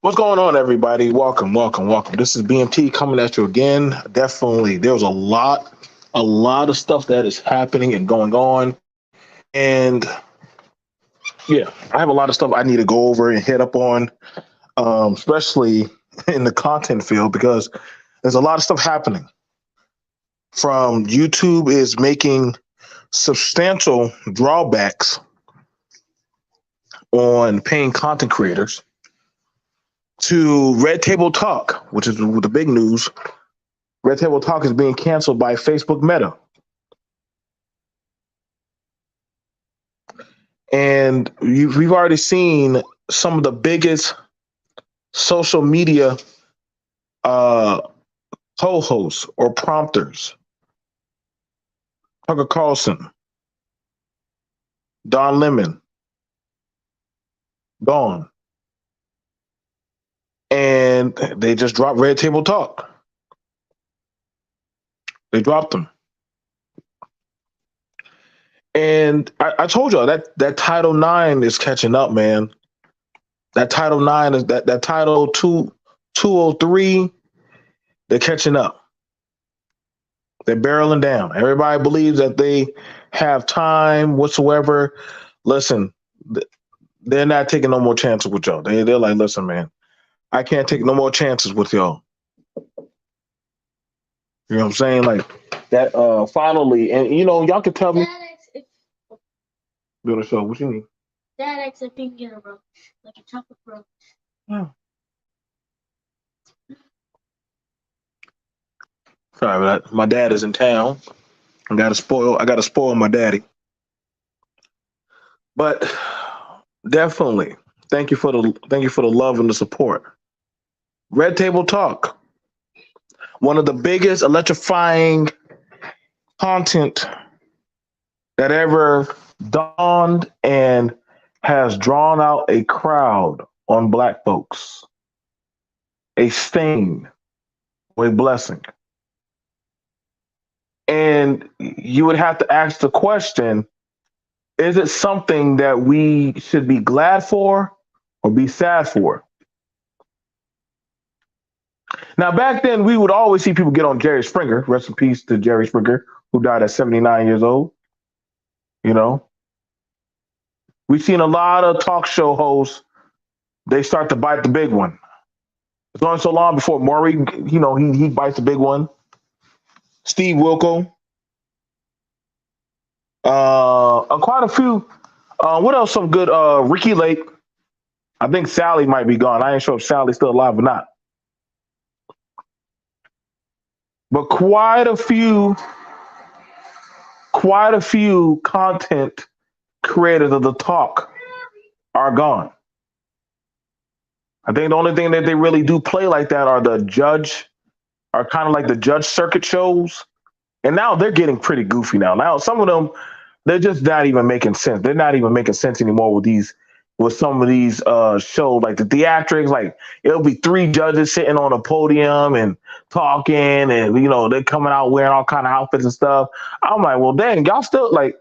What's going on, everybody? Welcome, welcome, welcome. This is BMT coming at you again. Definitely, there's a lot of stuff that is happening and going on, and yeah, I have a lot of stuff I need to go over and hit up on, especially in the content field because there's a lot of stuff happening. From YouTube is making substantial drawbacks on paying content creators to Red Table Talk, which is the big news. Red Table Talk is being canceled by Facebook Meta. And we've already seen some of the biggest social media uh, co-hosts or prompters. Tucker Carlson, Don Lemon, gone. And they just dropped Red Table Talk. They dropped them. And I told y'all that Title IX is catching up, man. That Title IX is that Title 203, they're catching up. They're barreling down. Everybody believes that they have time whatsoever. Listen, they're not taking no more chances with y'all. They're like, listen, man, I can't take no more chances with y'all. You know what I'm saying? Like that finally, and y'all can tell me. Doing a show. What you need? Dad asked if he can get a roach, like a chocolate roach. Yeah. Sorry about that. My dad is in town. I gotta spoil my daddy. But definitely, thank you for the love and the support. Red Table Talk, one of the biggest electrifying content that ever dawned and has drawn out a crowd on Black folks. A stain or a blessing. And you would have to ask the question, is it something that we should be glad for or be sad for? Now, back then, we would always see people get on Jerry Springer. Rest in peace to Jerry Springer, who died at 79 years old. You know, we've seen a lot of talk show hosts, they start to bite the big one. It's going so long before Maury, he bites the big one. Steve Wilco. Quite a few. What else? Some good. Ricky Lake. I think Sally might be gone. I ain't sure if Sally's still alive or not. But quite a few content creators of the talk are gone. I think the only thing that they really do play like that are kind of like the judge circuit shows. And now they're getting pretty goofy now. Now some of them, they're just not even making sense. They're not even making sense anymore with some of these shows like the theatrics. Like it'll be three judges sitting on a podium and talking, and they're coming out wearing all kind of outfits and stuff. I'm like, well, dang, y'all still like.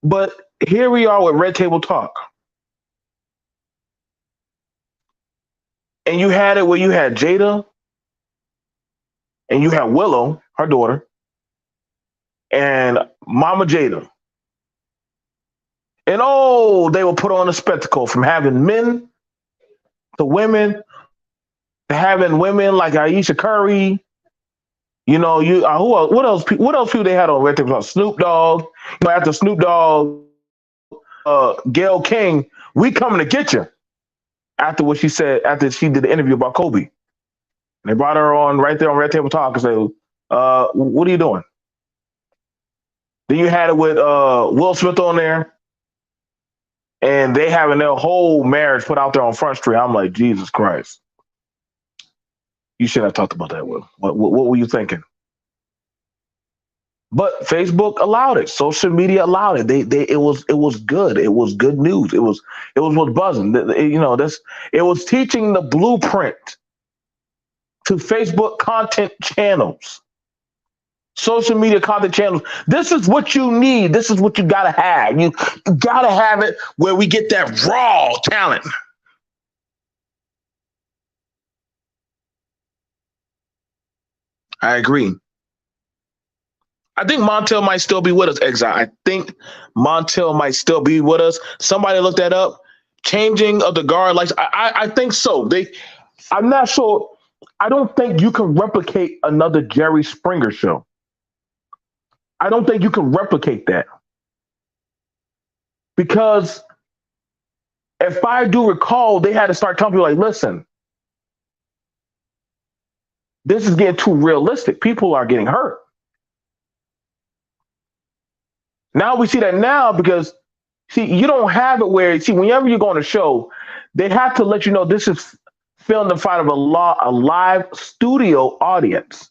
But here we are with Red Table Talk, and you had it where you had Jada, and you had Willow, her daughter, and Mama Jada. And they will put on a spectacle from having men to women, to having women like Aisha Curry. What else people they had on Red Table? Snoop Dogg. After Snoop Dogg, Gayle King, we coming to get you. After what she said, after she did the interview about Kobe. And they brought her on right there on Red Table Talk and say, what are you doing? Then you had it with Will Smith on there. And they having their whole marriage put out there on Front Street. I'm like, Jesus Christ. You should have talked about that, Will. What were you thinking? But Facebook allowed it. Social media allowed it. It was good. It was good news. It was what buzzing. It was teaching the blueprint to Facebook content channels. Social media content channels. This is what you need. This is what you gotta have. You gotta have it where we get that raw talent. I agree. I think Montel might still be with us, Exile. I think Montel might still be with us. Somebody look that up. Changing of the guard, like I think so. I'm not sure. I don't think you can replicate another Jerry Springer show. I don't think you can replicate that because if I do recall, they had to start telling people like, listen, this is getting too realistic. People are getting hurt. Now we see that now because see, you don't have it where see whenever you go on a show, they have to let you know this is filmed in front of a live studio audience.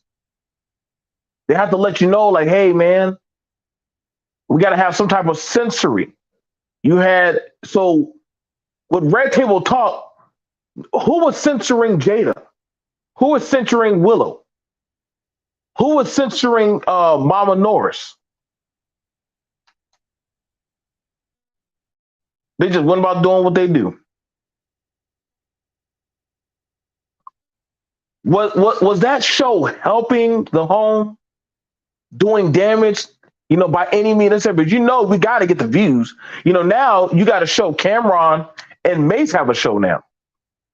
They have to let you know, like, hey man, we got to have some type of sensory. You had so with Red Table Talk, who was censoring Jada? Who was censoring Willow? Who was censoring Mama Norris? They just went about doing what they do. What was that show helping the home, doing damage? By any means necessary. But we got to get the views. Now you got to show Cameron and Mace have a show now.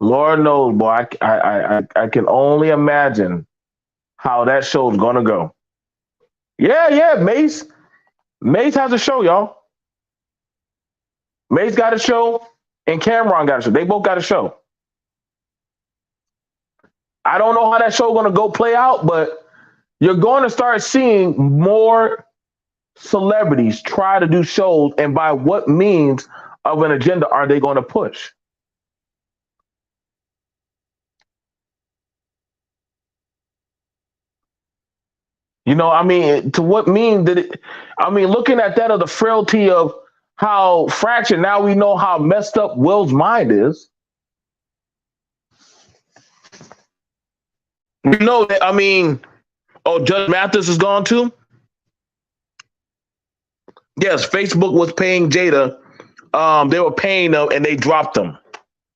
Lord knows, boy, I can only imagine how that show's gonna go. Yeah, Mace has a show, y'all. Mace got a show and Cameron got a show. They both got a show. I don't know how that show's gonna go play out, but you're going to start seeing more celebrities try to do shows, and by what means of an agenda are they going to push? To what mean did it? Looking at that of the frailty of how fractured, now we know how messed up Will's mind is. We know that, Judge Mathis is gone too? Yes, Facebook was paying Jada. They were paying them and they dropped them.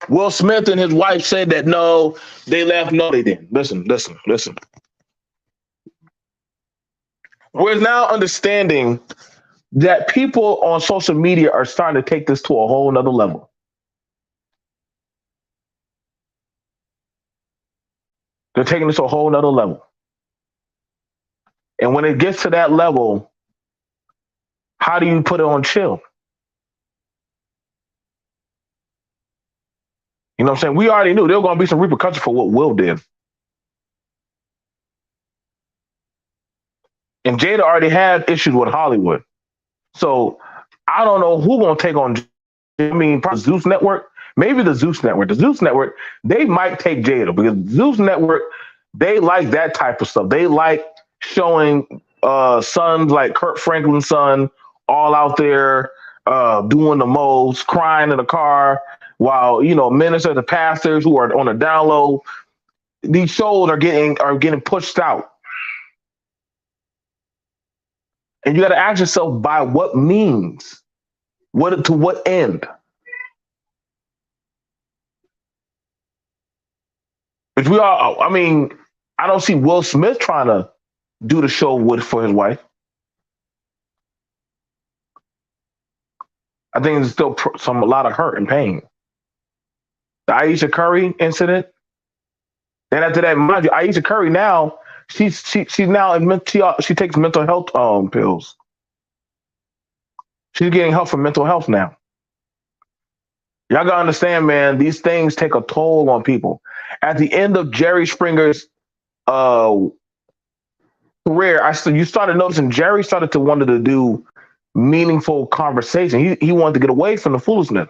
Will Smith and his wife said that no, they left. No, they didn't. Listen. We're now understanding that people on social media are starting to take this to a whole nother level. They're taking this to a whole nother level. And when it gets to that level, how do you put it on chill? You know what I'm saying? We already knew there were going to be some repercussions for what Will did. And Jada already had issues with Hollywood. So I don't know who's going to take on, probably Zeus Network, maybe the Zeus Network. The Zeus Network, they might take Jada because Zeus Network, they like that type of stuff. They like showing sons like Kurt Franklin's son all out there doing the most, crying in the car while, ministers and pastors who are on the down low. These shows are getting pushed out. And you got to ask yourself, by what means? To what end? Which we all, I don't see Will Smith trying to do the show for his wife. I think there's still a lot of hurt and pain. The Ayesha Curry incident. Then after that, mind you, Ayesha Curry now, she's now she takes mental health pills. She's getting help for mental health now. Y'all gotta understand, man, these things take a toll on people. At the end of Jerry Springer's career, you started noticing Jerry started to wanted to do meaningful conversation. He wanted to get away from the foolishness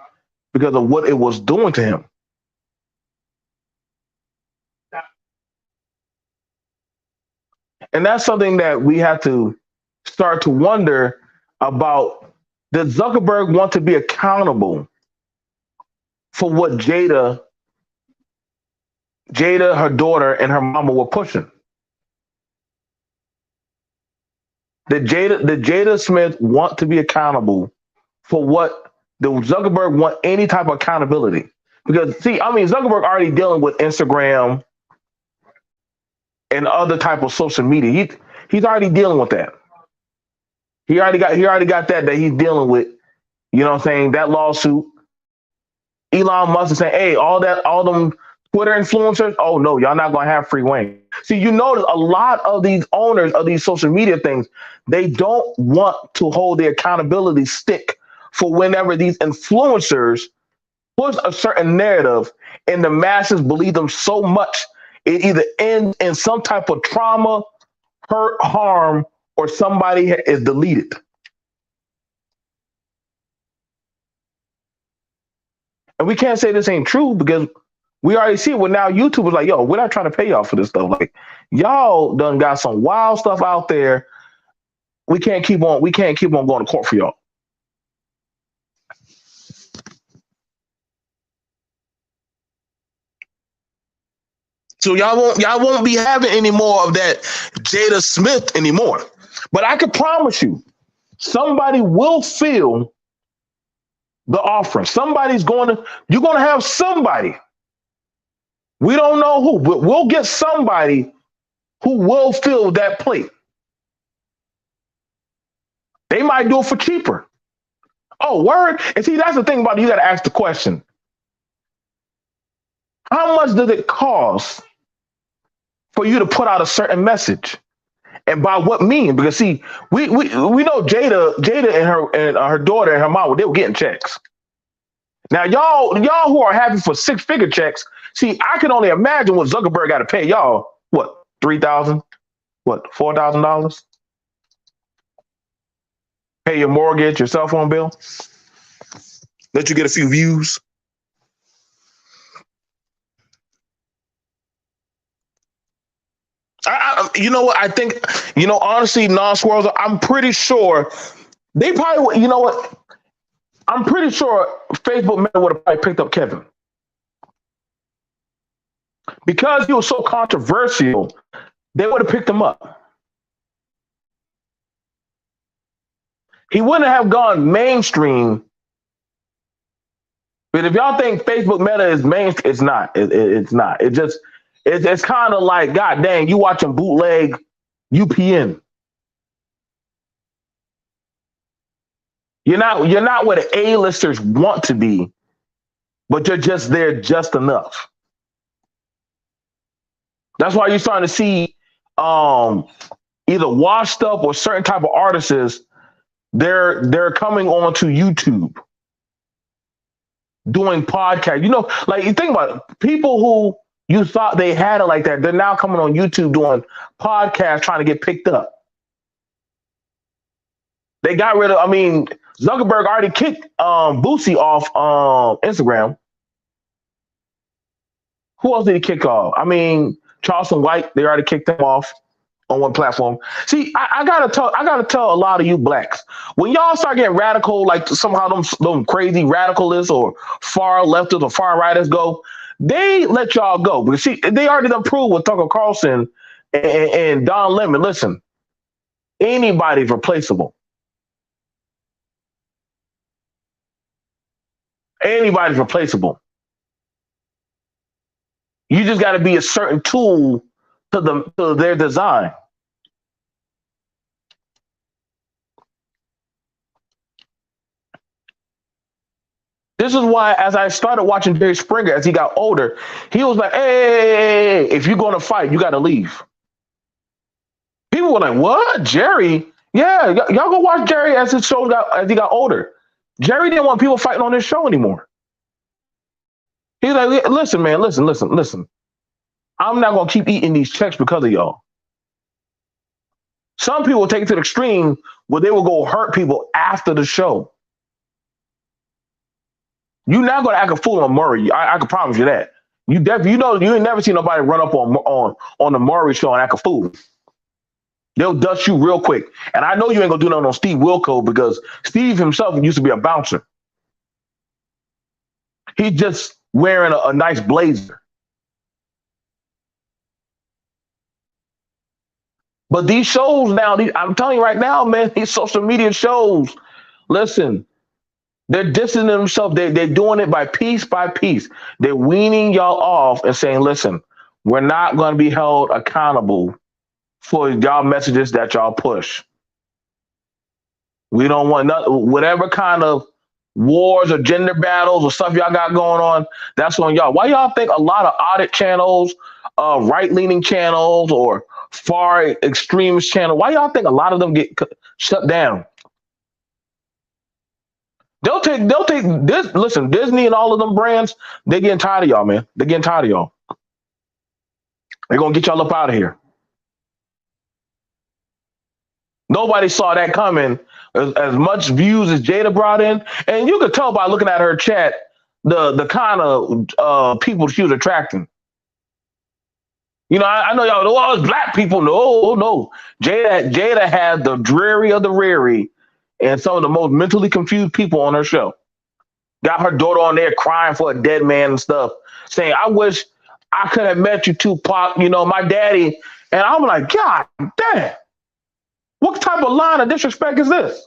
because of what it was doing to him. And that's something that we have to start to wonder about. Does Zuckerberg want to be accountable for what Jada, her daughter, and her mama were pushing? Did Jada Smith want to be accountable for what? Did Zuckerberg want any type of accountability? Because Zuckerberg already dealing with Instagram. and other type of social media. He's already dealing with that. He already got that he's dealing with. You know what I'm saying? That lawsuit. Elon Musk is saying, hey, all them Twitter influencers, oh no, y'all not gonna have free reign. See, you notice a lot of these owners of these social media things, they don't want to hold the accountability stick for whenever these influencers push a certain narrative and the masses believe them so much, it either ends in some type of trauma, hurt, harm, or somebody is deleted. And we can't say this ain't true because we already see it. Well, now YouTube is like, yo, we're not trying to pay y'all for this stuff. Like, y'all done got some wild stuff out there. We can't keep on going to court for y'all. So y'all won't be having any more of that Jada Smith anymore. But I can promise you, somebody will feel the offering. You're going to have somebody. We don't know who, but we'll get somebody who will fill that plate. They might do it for cheaper. Oh, word. And see, that's the thing about it. You got to ask the question. How much does it cost for you to put out a certain message? And by what means? Because see, we know Jada and her daughter and her mom, they were getting checks. Now y'all who are happy for 6-figure checks, see, I can only imagine what Zuckerberg got to pay y'all. What, $3,000? What, $4,000? Pay your mortgage, your cell phone bill. Let you get a few views. You know what? I think, honestly, non-squirrels, I'm pretty sure they probably, you know what? I'm pretty sure Facebook Meta would have probably picked up Kevin. Because he was so controversial, they would have picked him up. He wouldn't have gone mainstream. But if y'all think Facebook Meta is mainstream, it's not. It's not. It's kind of like, God dang, you watching bootleg UPN. You're not where the A-listers want to be, but you're just there just enough. That's why you're starting to see either washed up or certain type of artists. They're coming onto YouTube doing podcasts. Like you think about it, people who you thought they had it like that, they're now coming on YouTube doing podcasts trying to get picked up. They got rid of, Zuckerberg already kicked Boosie off Instagram. Who else did he kick off? Charleston White, they already kicked him off on one platform. See, I gotta tell a lot of you blacks, when y'all start getting radical, like somehow them crazy radicalists or far leftists or far righters go, they let y'all go. Because see, they already done proved with Tucker Carlson and Don Lemon. Listen, anybody's replaceable. Anybody's replaceable. You just got to be a certain tool to their design. This is why, as I started watching Jerry Springer as he got older, he was like, hey, if you're going to fight, you got to leave. People were like, what? Jerry? Yeah, y'all go watch Jerry as he got older. Jerry didn't want people fighting on his show anymore. He's like, listen, man, listen. I'm not going to keep eating these checks because of y'all. Some people take it to the extreme where they will go hurt people after the show. You're not going to act a fool on Murray. I can promise you that. You ain't never seen nobody run up on the Murray show and act a fool. They'll dust you real quick. And I know you ain't going to do nothing on Steve Wilkos because Steve himself used to be a bouncer. He's just wearing a nice blazer. But these shows now, I'm telling you right now, man, these social media shows, listen, they're distancing themselves. They're doing it by piece. They're weaning y'all off and saying, listen, We're not going to be held accountable for y'all messages that y'all push. We don't want whatever kind of wars or gender battles or stuff y'all got going on. That's on y'all. Why y'all think a lot of audit channels, right leaning channels, or far extremist channel? Why y'all think a lot of them get shut down? They'll take this. Listen, Disney and all of them brands, they're getting tired of y'all, man. They're getting tired of y'all. They're gonna get y'all up out of here. Nobody saw that coming. As much views as Jada brought in, and you could tell by looking at her chat the kind of people she was attracting. You know, I know y'all. Oh, it's black people. No. Jada had the dreary of the dreary, and some of the most mentally confused people on her show. Got her daughter on there crying for a dead man and stuff, saying, "I wish I could have met you, Tupac. You know, my daddy." And I'm like, God damn. What type of line of disrespect is this?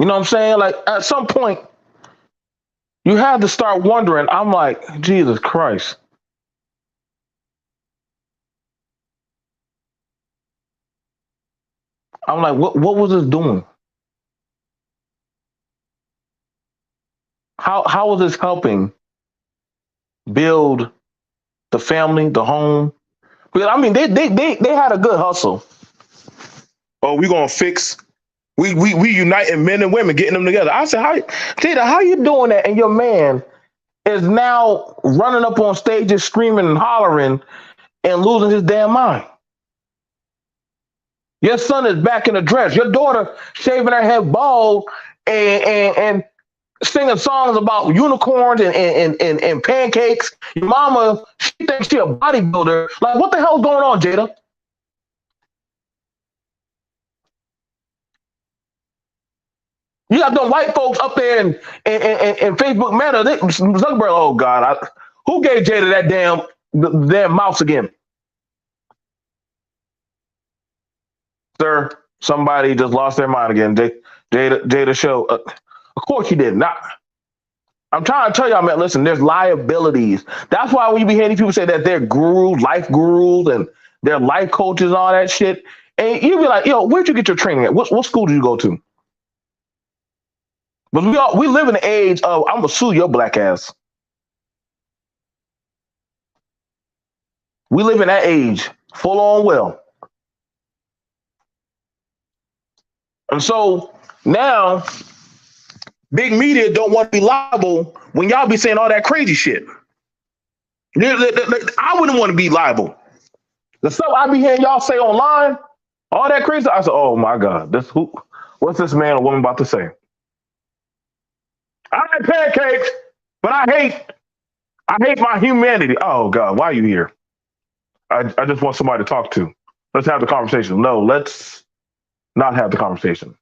You know what I'm saying? Like at some point, you had to start wondering. I'm like, Jesus Christ. I'm like, what was this doing? How was this helping build the family, the home? Because I mean, they had a good hustle. Oh, we gonna fix. We uniting men and women, getting them together. I said, Jada, how you doing that? And your man is now running up on stages, screaming and hollering, and losing his damn mind. Your son is back in a dress. Your daughter shaving her head bald and singing songs about unicorns and pancakes. Your mama, she thinks she a bodybuilder. Like, what the hell's going on, Jada? You got them white folks up there in Facebook Meta. Zuckerberg, oh God, who gave Jada that damn mouse again? Sir, somebody just lost their mind again. Jada show. Of course you did not. I'm trying to tell y'all, man, listen, there's liabilities. That's why when you be hearing people say that they're gurus, life gurus, and they're life coaches and all that shit, and you be like, yo, where'd you get your training at? What school did you go to? But we live in the age of I'm gonna sue your black ass. We live in that age, full on well. And so now big media don't want to be liable when y'all be saying all that crazy shit. I wouldn't want to be liable. The stuff I be hearing y'all say online, all that crazy. I said, oh my God, what's this man or woman about to say? I like pancakes, but I hate my humanity. Oh God, why are you here? I just want somebody to talk to. Let's have the conversation. No, let's not have the conversation.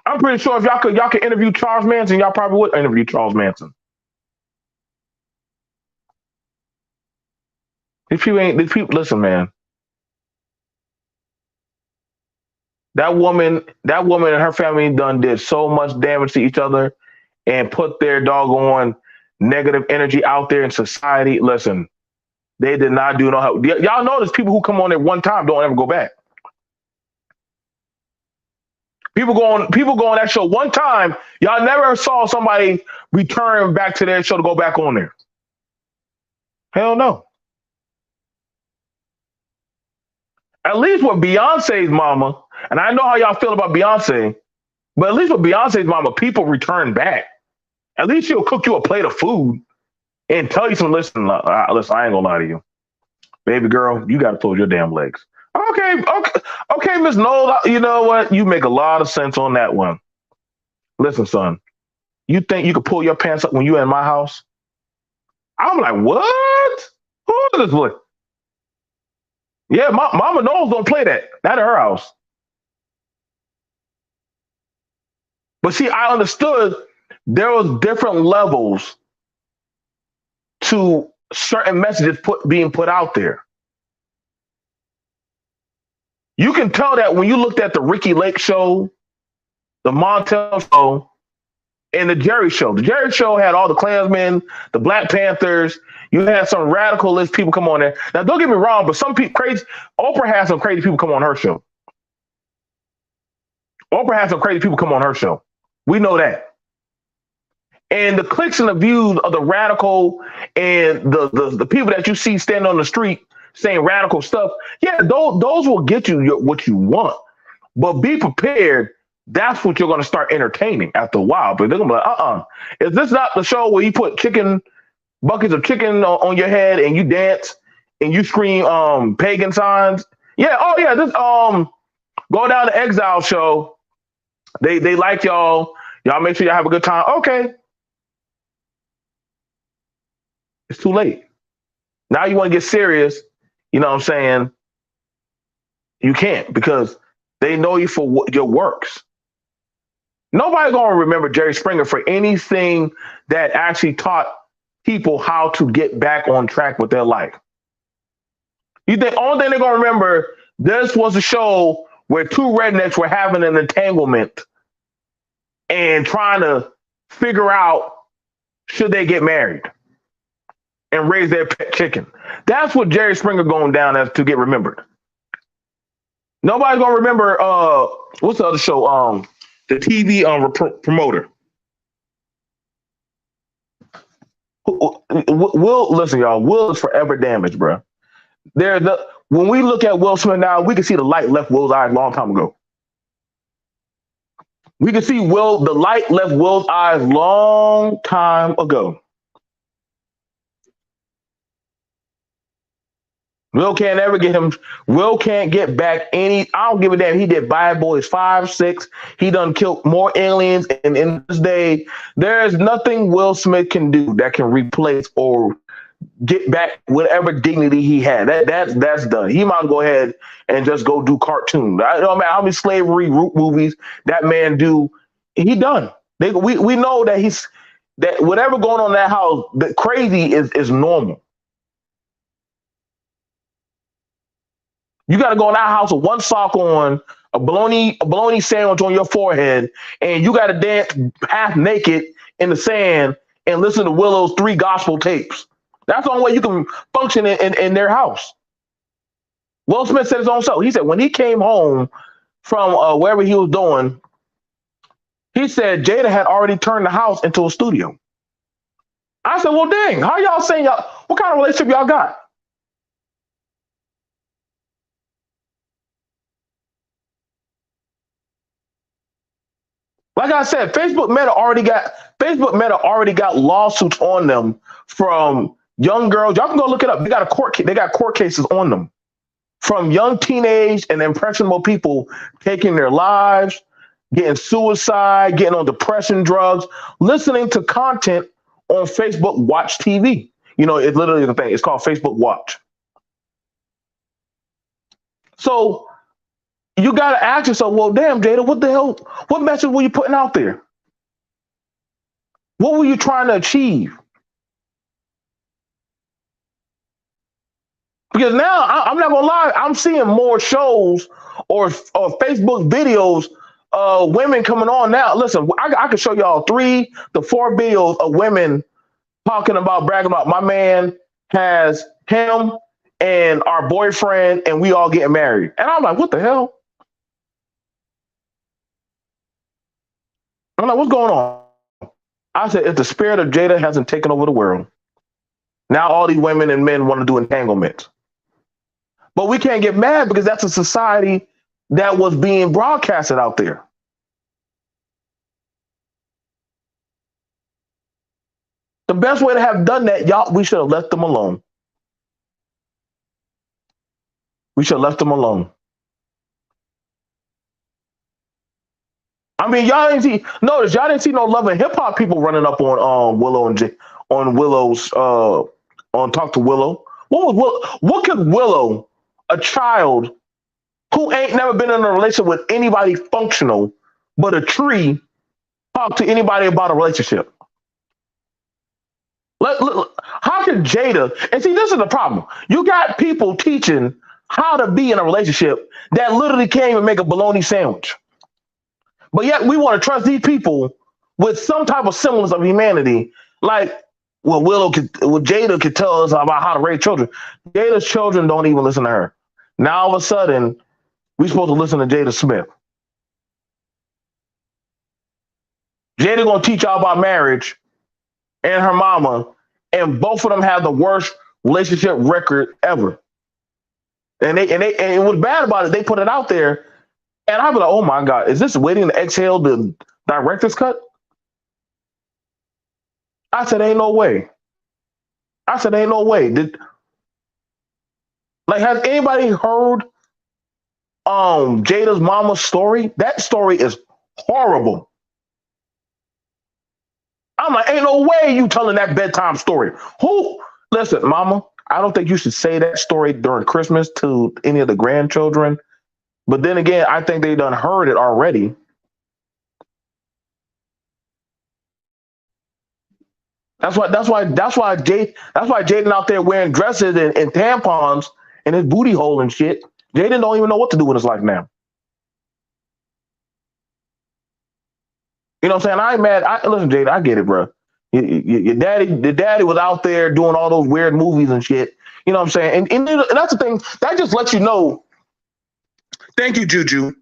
I'm pretty sure if y'all could interview Charles Manson, y'all probably would interview Charles Manson. These people, listen, man. That woman and her family did so much damage to each other and put their doggone negative energy out there in society. Listen, they did not do no help. Y'all notice people who come on there one time don't ever go back. People go on that show one time. Y'all never saw somebody return back to their show to go back on there. Hell no. At least with Beyonce's mama, and I know how y'all feel about Beyonce, but at least with Beyonce's mama, people return back. At least she'll cook you a plate of food and tell you some. Listen, I ain't gonna lie to you, baby girl. You got to pull your damn legs. Okay, Miss Knowles. You know what? You make a lot of sense on that one. Listen, son. You think you could pull your pants up when you're in my house? I'm like, what? Who is this boy? Yeah, Mama Knowles don't play that. Not at her house. But see, I understood there was different levels to certain messages being put out there. You can tell that when you looked at the Ricky Lake show, the Montel show, and the Jerry show. The Jerry show had all the Klansmen, the Black Panthers. You had some radicalist people come on there. Now, don't get me wrong, but some people crazy. Oprah had some crazy people come on her show. Oprah had some crazy people come on her show. We know that. And the clicks and the views of the radical and the people that you see standing on the street saying radical stuff, yeah, those will get you what you want. But be prepared. That's what you're going to start entertaining after a while. But they're going to be like, is this not the show where you put buckets of chicken on your head and you dance and you scream pagan signs? Yeah. Oh, yeah. This Go Down to Exile show. They like y'all. Y'all make sure y'all have a good time. Okay. It's too late. Now you want to get serious. You know what I'm saying? You can't, because they know you for your works. Nobody's going to remember Jerry Springer for anything that actually taught people how to get back on track with their life. You think only thing they're going to remember, this was a show where two rednecks were having an entanglement and trying to figure out should they get married and raise their pet chicken. That's what Jerry Springer going down as to get remembered. Nobody's going to remember, what's the other show? The TV promoter. Will, listen, y'all, Will is forever damaged, bro. When we look at Will Smith now, we can see the light left Will's eyes a long time ago. We can see the light left Will's eyes long time ago. Will can't ever get him. Will can't get back any. I don't give a damn. He did Bad Boys 5, 6. He done killed more aliens. And in this day, there's nothing Will Smith can do that can replace or get back whatever dignity he had. That's done. He might go ahead and just go do cartoons. I don't matter how many slavery root movies that man do. He done. We know that that whatever going on in that house, the crazy is normal. You got to go in that house with one sock on, a bologna sandwich on your forehead, and you got to dance half naked in the sand and listen to Willow's 3 gospel tapes. That's the only way you can function in their house. Will Smith said his own self. He said when he came home from wherever he was doing, he said Jada had already turned the house into a studio. I said, well, dang, how y'all saying what kind of relationship y'all got? Like I said, Facebook Meta already got lawsuits on them from young girls. Y'all can go look it up. They got court cases on them from young teenage and impressionable people taking their lives, getting suicide, getting on depression drugs, listening to content on Facebook Watch TV. You know, it's literally the thing. It's called Facebook Watch. So you got to ask yourself, well, damn, Jada, what the hell? What message were you putting out there? What were you trying to achieve? Because now, I'm not going to lie, I'm seeing more shows or Facebook videos of women coming on now. Listen, I can show y'all 3 to 4 videos of women bragging about my man has him and our boyfriend and we all getting married. And I'm like, what the hell? I'm like, what's going on? I said, if the spirit of Jada hasn't taken over the world, now all these women and men want to do entanglements. But we can't get mad because that's a society that was being broadcasted out there. The best way to have done that, we should have left them alone. We should have left them alone. I mean, y'all didn't see no Love and Hip Hop people running up on Willow on Willow's on Talk to Willow. What could Willow, a child who ain't never been in a relationship with anybody functional but a tree, talk to anybody about a relationship. How can Jada, and see, this is the problem. You got people teaching how to be in a relationship that literally can't even make a bologna sandwich. But yet we want to trust these people with some type of semblance of humanity. Like, Jada could tell us about how to raise children. Jada's children don't even listen to her. Now all of a sudden, we're supposed to listen to Jada Smith. Jada gonna teach y'all about marriage and her mama, and both of them have the worst relationship record ever. And what's bad about it, they put it out there, and I'd be like, oh my God, is this Waiting to Exhale the director's cut? I said, ain't no way. Ain't no way. Has anybody heard Jada's mama's story? That story is horrible. I'm like, ain't no way you telling that bedtime story. Listen, mama, I don't think you should say that story during Christmas to any of the grandchildren. But then again, I think they done heard it already. That's why Jaden out there wearing dresses and tampons and his booty hole and shit. Jaden don't even know what to do with his life now. You know what I'm saying? I ain't mad. Listen, Jaden, I get it, bro. Your daddy was out there doing all those weird movies and shit. You know what I'm saying? And that's the thing. That just lets you know. Thank you, Juju.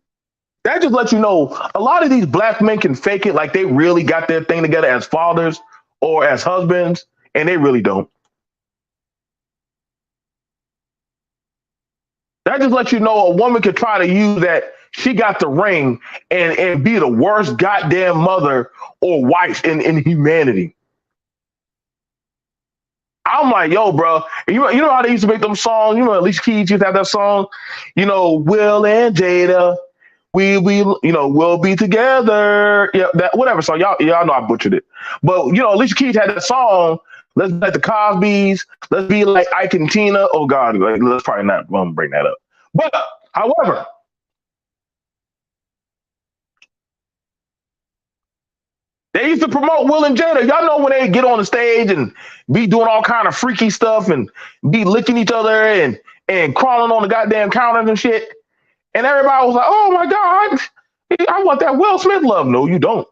That just lets you know a lot of these black men can fake it like they really got their thing together as fathers or as husbands, and they really don't. That just lets you know a woman could try to use that she got the ring and be the worst goddamn mother or wife in humanity. I'm like, yo, bro, you know how they used to make them songs? You know, Alicia Keys used to have that song, you know, Will and Jada, we'll be together. Yeah, that whatever song. Y'all know I butchered it. But you know, Alicia Keys had that song, let's be like the Cosbys, let's be like Ike and Tina. Oh God, let's probably not bring that up. But however, they used to promote Will and Jada. Y'all know when they get on the stage and be doing all kind of freaky stuff and be licking each other and crawling on the goddamn counters and shit. And everybody was like, oh my God, I want that Will Smith love. No, you don't.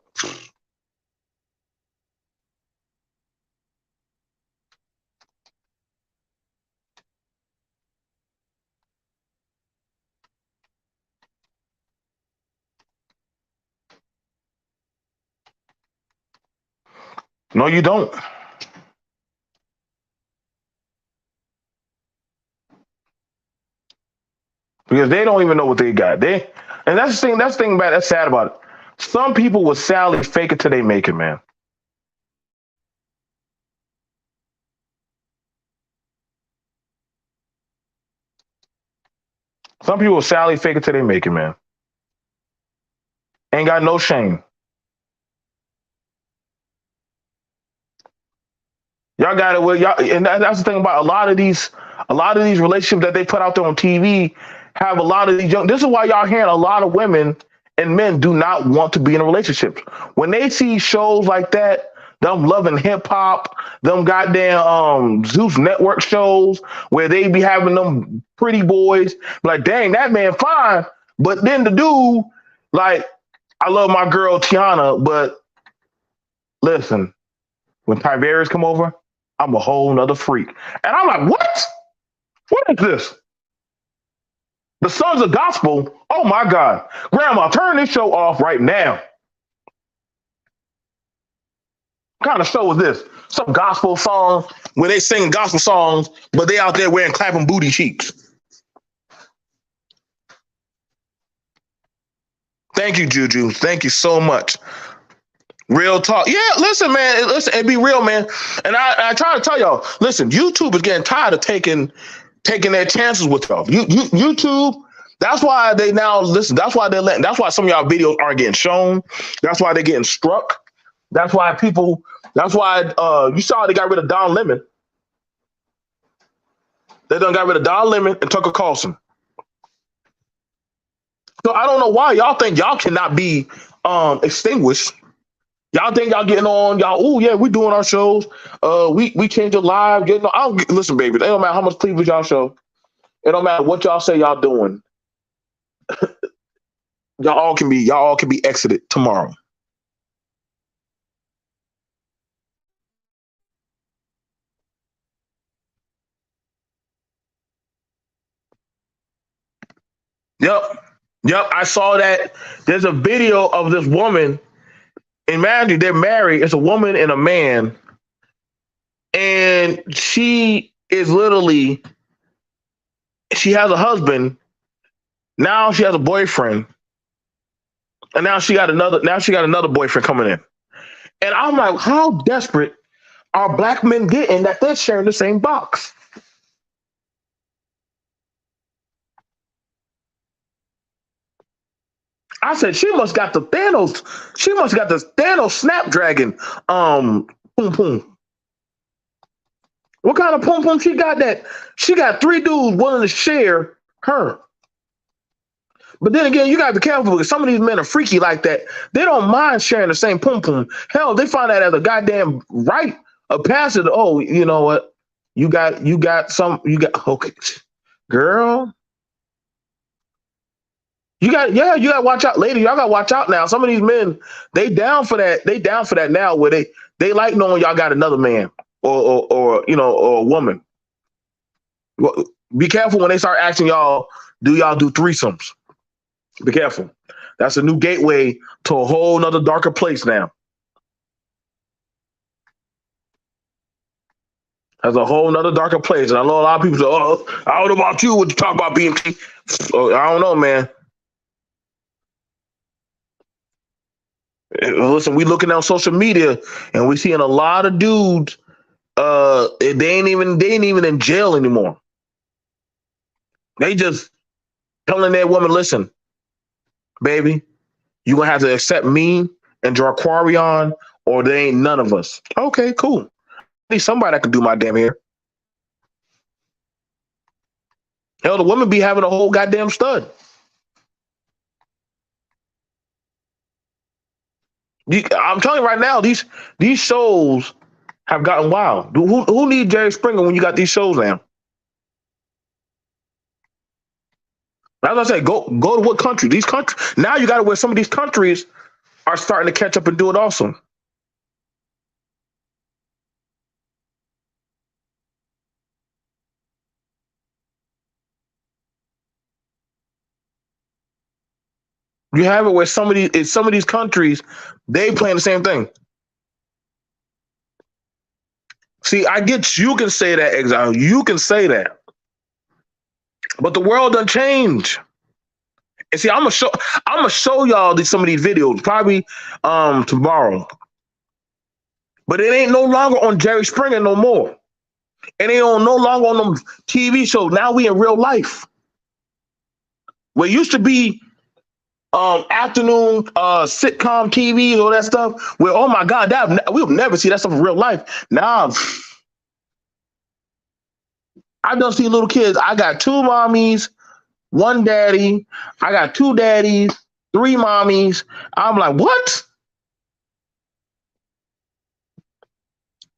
No, you don't. Because they don't even know what they got. And that's the thing. That's the thing about that's sad about it. Some people will sadly fake it till they make it, man. Some people will sadly fake it till they make it, man. Ain't got no shame. Y'all got it. Well, y'all, and that's the thing about a lot of these relationships that they put out there on TV have a lot of these young. This is why y'all hearing a lot of women and men do not want to be in a relationship. When they see shows like that, them loving hip hop, them goddamn Zeus Network shows where they be having them pretty boys, like, dang, that man fine. But then the dude, like, I love my girl Tiana, but listen, when Tiberius come over, I'm a whole nother freak. And I'm like, what? What is this? The Sons of Gospel? Oh my God. Grandma, turn this show off right now. What kind of show is this? Some gospel song where they sing gospel songs, but they out there wearing clapping booty cheeks. Thank you, Juju. Thank you so much. Real talk. Yeah, listen, man. Listen, and be real, man. And I try to tell y'all, listen, YouTube is getting tired of taking their chances with y'all. YouTube, that's why they now listen. That's why that's why some of y'all videos aren't getting shown. That's why they're getting struck. That's why you saw they got rid of Don Lemon. They done got rid of Don Lemon and Tucker Carlson. So I don't know why y'all think y'all cannot be extinguished Y'all think y'all getting on? Y'all, oh yeah, we doing our shows. We change the live. Getting on. I don't listen, baby. It don't matter how much cleavage y'all show. It don't matter what y'all say y'all doing. Y'all all can be exited tomorrow. Yep. Yep. I saw that. There's a video of this woman. Imagine they're married. It's a woman and a man. And she has a husband. Now she has a boyfriend. And now she got another boyfriend coming in. And I'm like, how desperate are black men getting that they're sharing the same box? I said she must got the Thanos. She must got the Thanos Snapdragon. Boom boom. What kind of pum pum she got that? She got three dudes willing to share her. But then again, you gotta be careful because some of these men are freaky like that. They don't mind sharing the same pum pum. Hell, they find that as a goddamn right, a passive. Oh, you know what? You got okay, girl. You got to watch out, lady. Y'all got to watch out now. Some of these men, they down for that. They down for that now. Where they like knowing y'all got another man or a woman. Well, be careful when they start asking y'all, do y'all do threesomes? Be careful. That's a new gateway to a whole nother darker place now. That's a whole nother darker place. And I know a lot of people say, oh, I don't know about you. What you talk about BMT? Oh, I don't know, man. Listen, we looking on social media and we seeing a lot of dudes. They ain't even in jail anymore. They just telling that woman, listen, baby, you gonna have to accept me and Jarquarion, or there ain't none of us. Okay, cool. I need somebody that can do my damn hair. Hell, the women be having a whole goddamn stud. I'm telling you right now, these shows have gotten wild. Who need Jerry Springer when you got these shows now? As I say, go to what country? These countries now you got to where some of these countries are starting to catch up and do it also. You have it where some of these countries they playing the same thing. See, I get you can say that, Exile. You can say that, but the world doesn't change. And see, I'm gonna show y'all some of these videos probably tomorrow. But it ain't no longer on Jerry Springer no more. It ain't no longer on them TV shows. Now we in real life. Where it used to be afternoon sitcom TV, all that stuff. Where oh my God, we'll never see that stuff in real life. Now I don't see little kids. I got two mommies, one daddy. I got two daddies, three mommies. I'm like, what?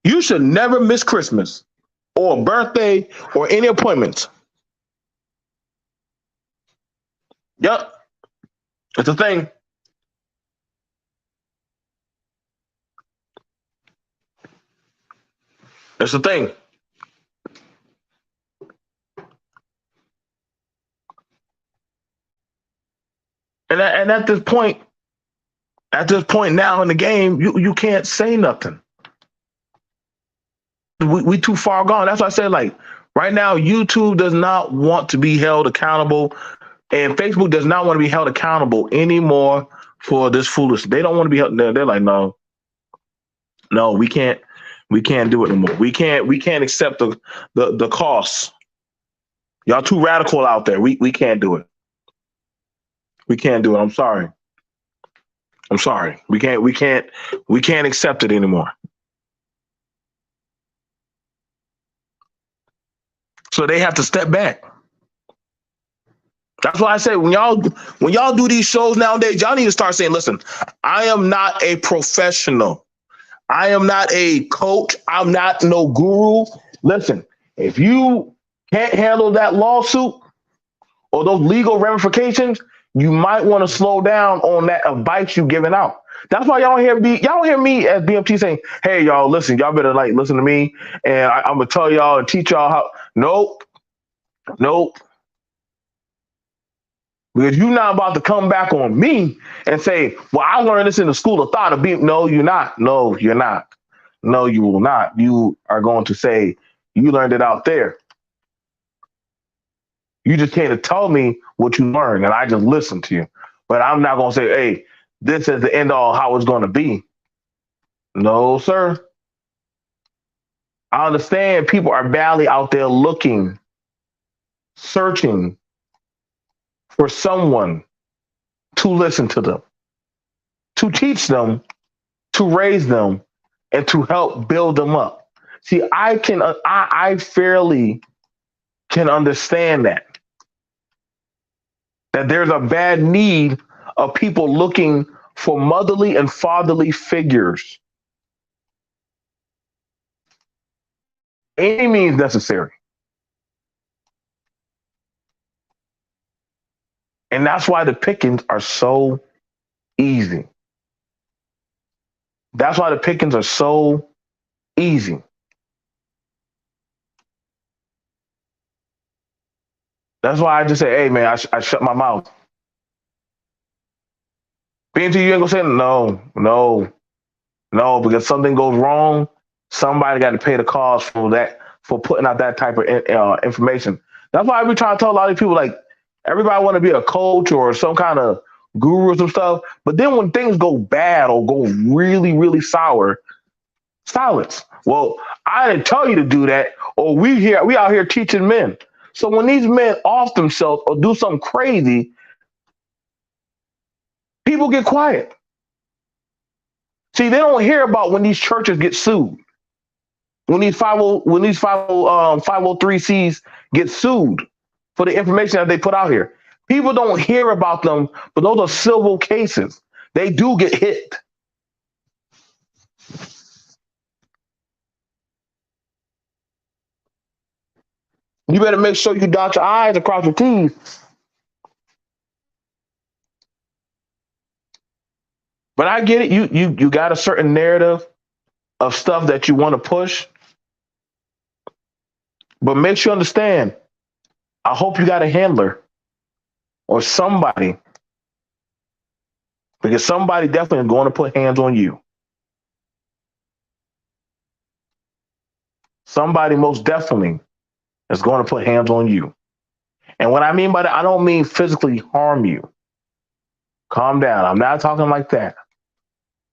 You should never miss Christmas or a birthday or any appointments. Yep, it's a thing. It's a thing. And at this point now in the game, you can't say nothing. We too far gone. That's why I said like right now, YouTube does not want to be held accountable, and Facebook does not want to be held accountable anymore for this foolishness. They don't want to be held. They're like, no, no, we can't do it anymore. We can't accept the costs. Y'all too radical out there. We can't do it. We can't do it. I'm sorry. I'm sorry. We can't accept it anymore. So they have to step back. That's why I say when y'all do these shows nowadays, y'all need to start saying, listen, I am not a professional. I am not a coach. I'm not no guru. Listen, if you can't handle that lawsuit or those legal ramifications, you might want to slow down on that advice you giving out. That's why y'all don't hear me as BMT saying, "Hey, y'all, listen, y'all better like listen to me, and I'm gonna tell y'all and teach y'all how." Nope, nope. Because you're not about to come back on me and say, "Well, I learned this in the school of thought." Of being, no, you're not. No, you're not. No, you will not. You are going to say you learned it out there. You just came to tell me what you learned, and I just listened to you. But I'm not going to say, "Hey, this is the end all how it's going to be." No, sir. I understand people are badly out there looking, searching for someone to listen to them, to teach them, to raise them, and to help build them up. See, I fairly can understand that there's a bad need of people looking for motherly and fatherly figures. Any means necessary. And that's why the pickings are so easy. That's why the pickings are so easy. That's why I just say, hey, man, I shut my mouth. BNT, you ain't gonna say no, no, no, because something goes wrong. Somebody got to pay the cost for that, for putting out that type of information. That's why I be trying to tell a lot of people, like, everybody want to be a coach or some kind of guru or some stuff. But then when things go bad or go really, really sour, silence. Well, I didn't tell you to do that, or we out here teaching men. So when these men off themselves or do something crazy, people get quiet. See, they don't hear about when these churches get sued, when these 503Cs get sued for the information that they put out here. People don't hear about them, but those are civil cases. They do get hit. You better make sure you dot your I's and cross your T's. But I get it. You got a certain narrative of stuff that you want to push, but make sure you understand. I hope you got a handler or somebody, because somebody definitely is going to put hands on you. Somebody most definitely is going to put hands on you. And what I mean by that, I don't mean physically harm you. Calm down. I'm not talking like that.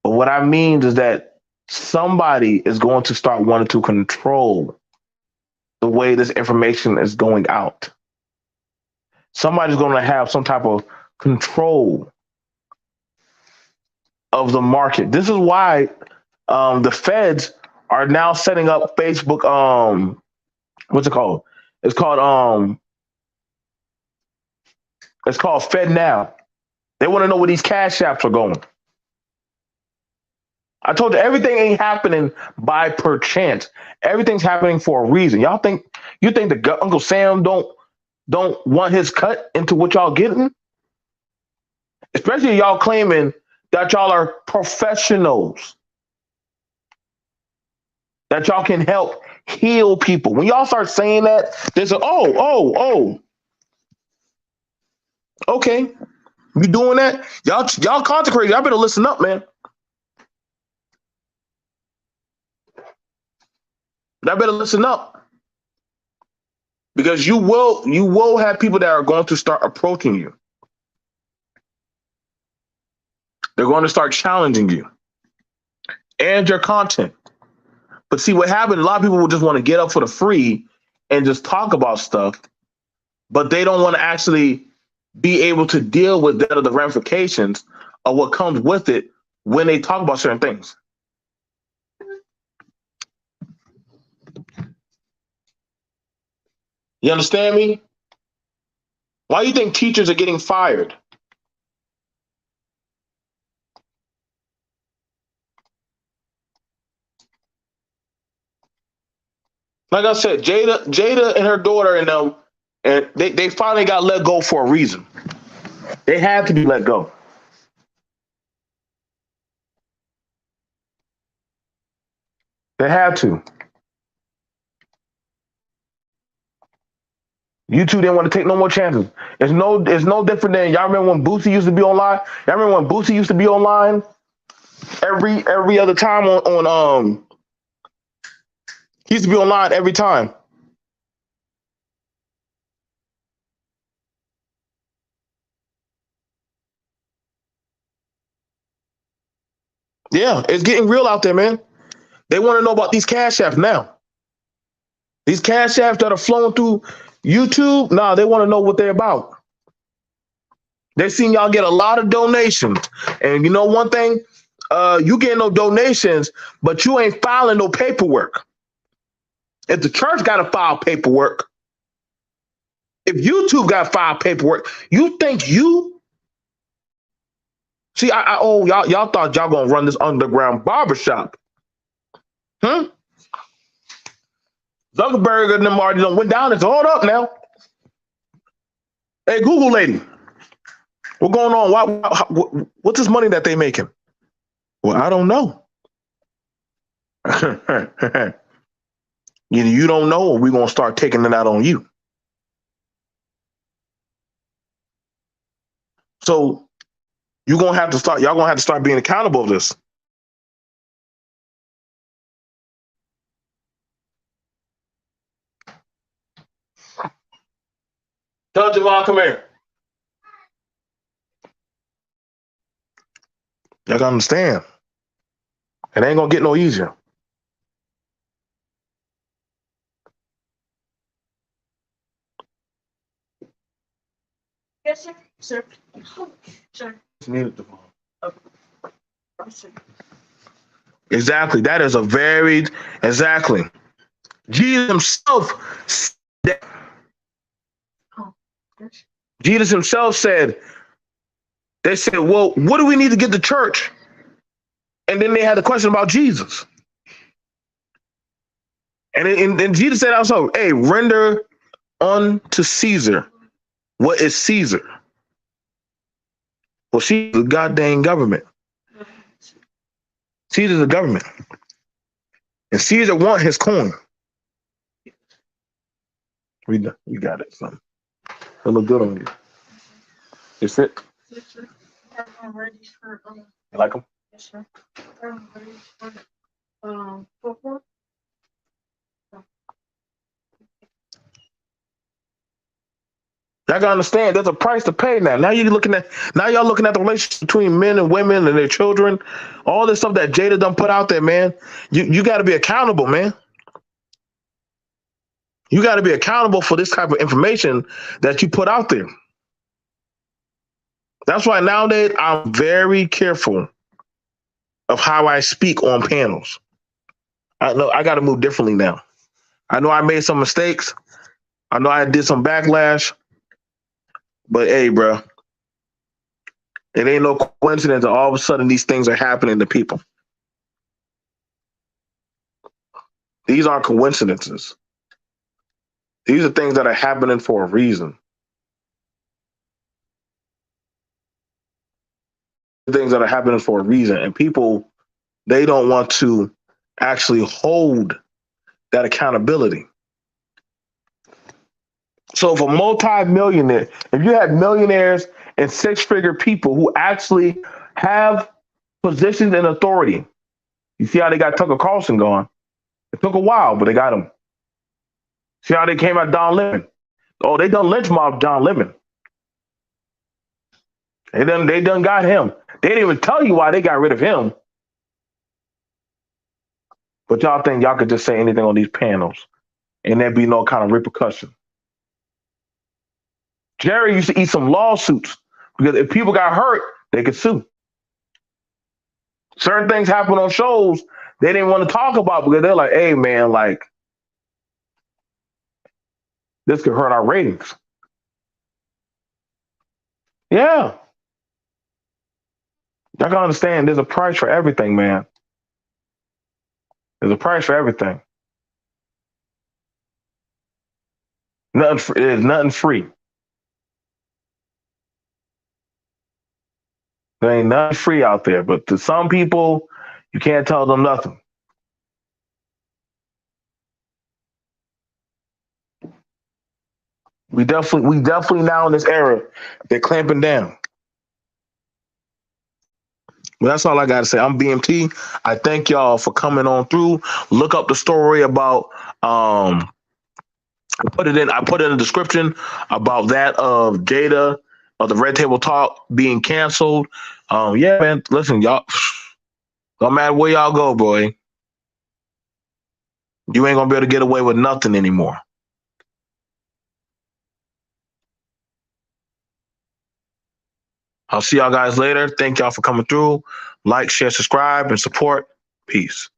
But what I mean is that somebody is going to start wanting to control the way this information is going out. Somebody's going to have some type of control of the market. This is why the feds are now setting up Facebook. What's it called? It's called it's called Fed Now. They want to know where these cash apps are going. I told you everything ain't happening by perchance. Everything's happening for a reason. You think the Uncle Sam don't want his cut into what y'all getting? Especially y'all claiming that y'all are professionals, that y'all can help heal people. When y'all start saying that, they say, oh, okay, you doing that? Y'all consecrated. Y'all better listen up, man. Y'all better listen up. Because you will have people that are going to start approaching you. They're going to start challenging you and your content. But see what happened, a lot of people will just want to get up for the free and just talk about stuff, but they don't want to actually be able to deal with the ramifications of what comes with it when they talk about certain things. You understand me? Why do you think teachers are getting fired? Like I said, Jada and her daughter and them, and they finally got let go for a reason. They had to be let go. They had to. You two didn't want to take no more chances. It's no different than y'all remember when Boosie used to be online. Y'all remember when Boosie used to be online every other time on he used to be online every time. Yeah, it's getting real out there, man. They want to know about these cash apps now. These cash apps that are flowing through YouTube, nah, they want to know what they're about. They seen y'all get a lot of donations. And you know one thing? You get no donations, but you ain't filing no paperwork. If the church got to file paperwork, if YouTube got to file paperwork, you think you see? Y'all thought y'all gonna run this underground barbershop, huh? Zuckerberg and them already done went down. It's all up now. Hey, Google lady, what going on? What's this money that they making? Well, I don't know. Either you don't know, or we're gonna start taking it out on you. So y'all gonna have to start being accountable of this. Tell Javon, come here. Y'all gotta understand. It ain't gonna get no easier. Yes, sir. Sir. Sir. Needed the phone. Exactly. That is a very exactly. Jesus himself said that. Jesus himself said, they said, well, what do we need to get the church? And then they had the question about Jesus. And Jesus said also, hey, render unto Caesar what is Caesar. Well, she's the goddamn government. Caesar's the government. And Caesar want his coin. We got it, son. It look good on you. Is it? Yes, sir. I'm ready for You like them? yes, sir. I'm ready for football. Y'all gotta understand there's a price to pay now. Now y'all looking at the relationship between men and women and their children, all this stuff that Jada done put out there, man. You gotta be accountable, man. You gotta be accountable for this type of information that you put out there. That's why nowadays I'm very careful of how I speak on panels. I know I gotta move differently now. I know I made some mistakes. I know I did some backlash. But hey, bro, it ain't no coincidence that all of a sudden these things are happening to people. These aren't coincidences. These are things that are happening for a reason. Things that are happening for a reason. And people, they don't want to actually hold that accountability. So if a multi-millionaire, if you had millionaires and six-figure people who actually have positions and authority, you see how they got Tucker Carlson going. It took a while, but they got him. See how they came at Don Lemon. Oh, they done lynch mob Don Lemon. They done got him. They didn't even tell you why they got rid of him. But y'all think y'all could just say anything on these panels and there'd be no kind of repercussion. Jerry used to eat some lawsuits because if people got hurt, they could sue. Certain things happen on shows they didn't want to talk about because they're like, hey man, like this could hurt our ratings. Yeah. Y'all gotta understand there's a price for everything, man. There's a price for everything. There's nothing free. There ain't nothing free out there. But to some people, you can't tell them nothing. We definitely now in this era, they're clamping down. Well, that's all I got to say. I'm BMT. I thank y'all for coming on through. Look up the story about I put it in the description about that of Jada of the Red Table Talk being canceled. Yeah, man. Listen, y'all. No matter where y'all go, boy, you ain't gonna be able to get away with nothing anymore. I'll see y'all guys later. Thank y'all for coming through. Like, share, subscribe, and support. Peace.